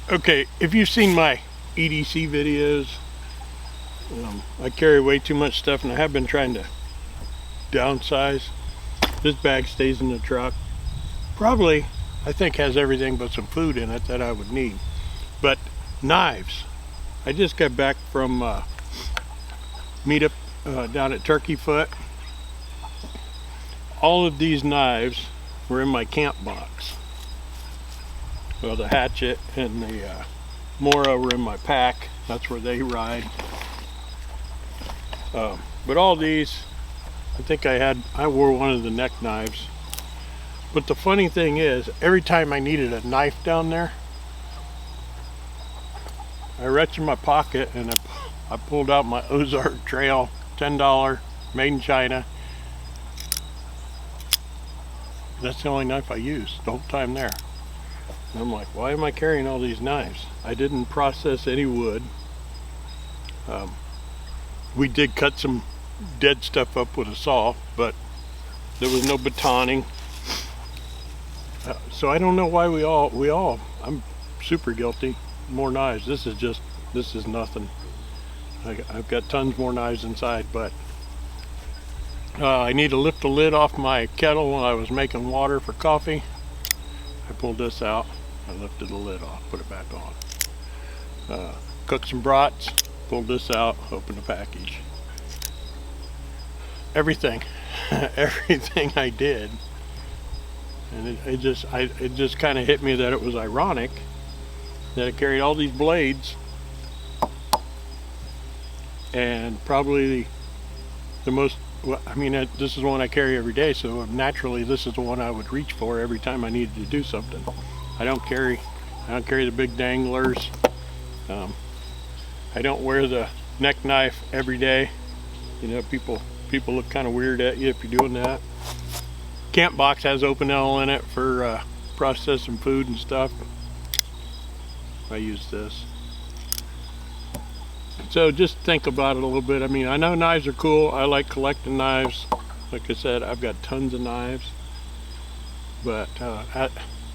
Okay, if you've seen my EDC videos, I carry way too much stuff and I have been trying to downsize. This bag stays in the truck. Probably, I think, has everything but some food in it that I would need. But knives. I just got back from meetup down at Turkey Foot. All of these knives were in my camp box. Well, the hatchet and the Mora were in my pack. That's where they ride. But all these, I think I wore one of the neck knives. But the funny thing is, every time I needed a knife down there, I reached in my pocket and I pulled out my Ozark Trail $10, made in China. That's the only knife I used the whole time there. And I'm like, why am I carrying all these knives? I didn't process any wood. We did cut some dead stuff up with a saw, but there was no batoning. So I don't know why I'm super guilty. More knives. This is nothing. I've got tons more knives inside, but I need to lift the lid off my kettle when I was making water for coffee. I pulled this out. I lifted the lid off, put it back on. Cooked some brats, pulled this out, opened the package. Everything, everything I did. And it just kind of hit me that it was ironic that I carried all these blades, and probably the most, well, I mean, this is one I carry every day, so naturally this is the one I would reach for every time I needed to do something. I don't carry the big danglers. I don't wear the neck knife every day. You know, people look kind of weird at you if you're doing that. Camp box has Opinel in it for processing food and stuff. I use this. So just think about it a little bit. I mean, I know knives are cool. I like collecting knives. Like I said, I've got tons of knives. But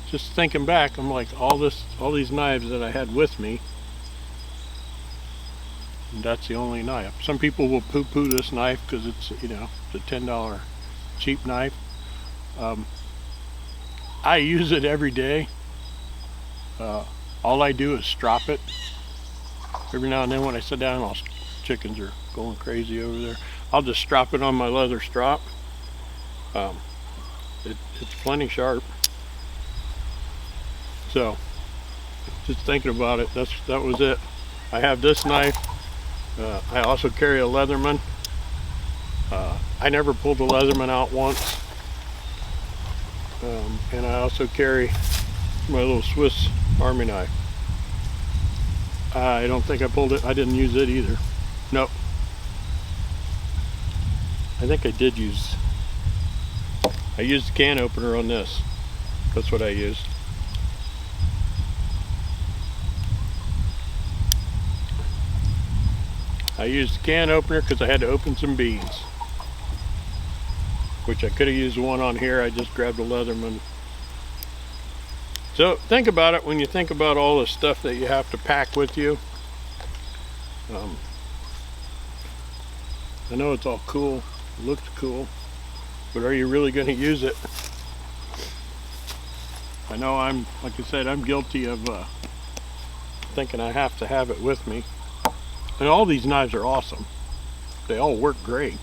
just thinking back, I'm like, all these knives that I had with me, and that's the only knife. Some people will poo-poo this knife because it's, you know, it's a $10 cheap knife. I use it every day. All I do is strop it. Every now and then when I sit down, all chickens are going crazy over there. I'll just strop it on my leather strap. It's plenty sharp. So, just thinking about it, that was it. I have this knife. I also carry a Leatherman. I never pulled the Leatherman out once. And I also carry my little Swiss Army knife. I don't think I pulled it. I didn't use it either. Nope. I think I did use. I used the can opener on this. That's what I used. I used the can opener because I had to open some beans, which I could have used one on here. I just grabbed a Leatherman. So think about it when you think about all the stuff that you have to pack with you. I know it's all cool, it looks cool, but are you really going to use it? I know like I said, I'm guilty of thinking I have to have it with me. And all these knives are awesome. They all work great.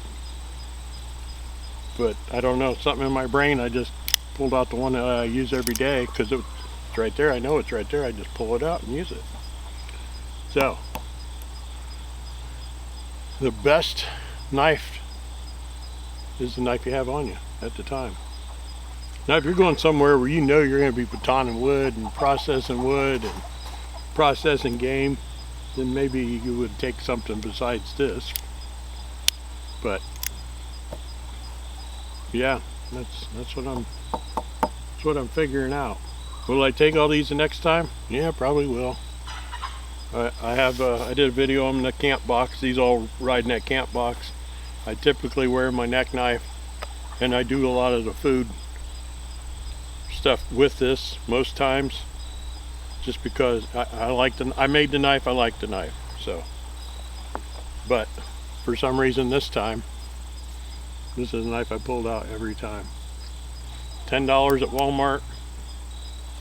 But I don't know, something in my brain, I just pulled out the one that I use every day because it's right there. I know it's right there. I just pull it out and use it. So, the best knife is the knife you have on you at the time. Now, if you're going somewhere where you know you're going to be batoning wood and processing game, then maybe you would take something besides this. But yeah, that's what I'm figuring out. Will I take all these the next time? Yeah, probably will. I did a video on the camp box. These all ride in that camp box. I typically wear my neck knife, and I do a lot of the food stuff with this most times. just because I made the knife, I like the knife. So, but for some reason this time, this is a knife I pulled out every time. $10 at Walmart.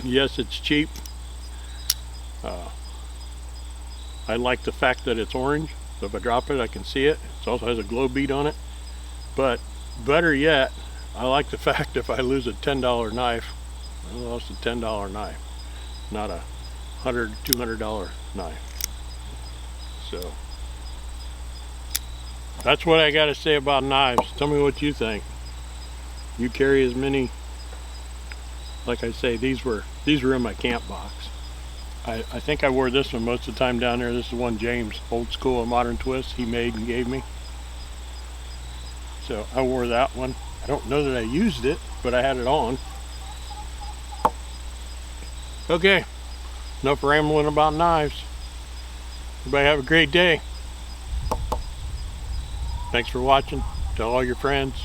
Yes, it's cheap. I like the fact that it's orange, so if I drop it I can see it. It also has a glow bead on it. But better yet, I like the fact if I lose a $10 knife, I lost a $10 knife, not a $100, $200 knife. So that's what I got to say about knives. Tell me what you think. You carry as many? Like I say, these were in my camp box. I think I wore this one most of the time down there. This is one James, old school modern twist, he made and gave me. So I wore that one. I don't know that I used it, but I had it on. Okay, enough rambling about knives. Everybody have a great day. Thanks for watching. Tell all your friends.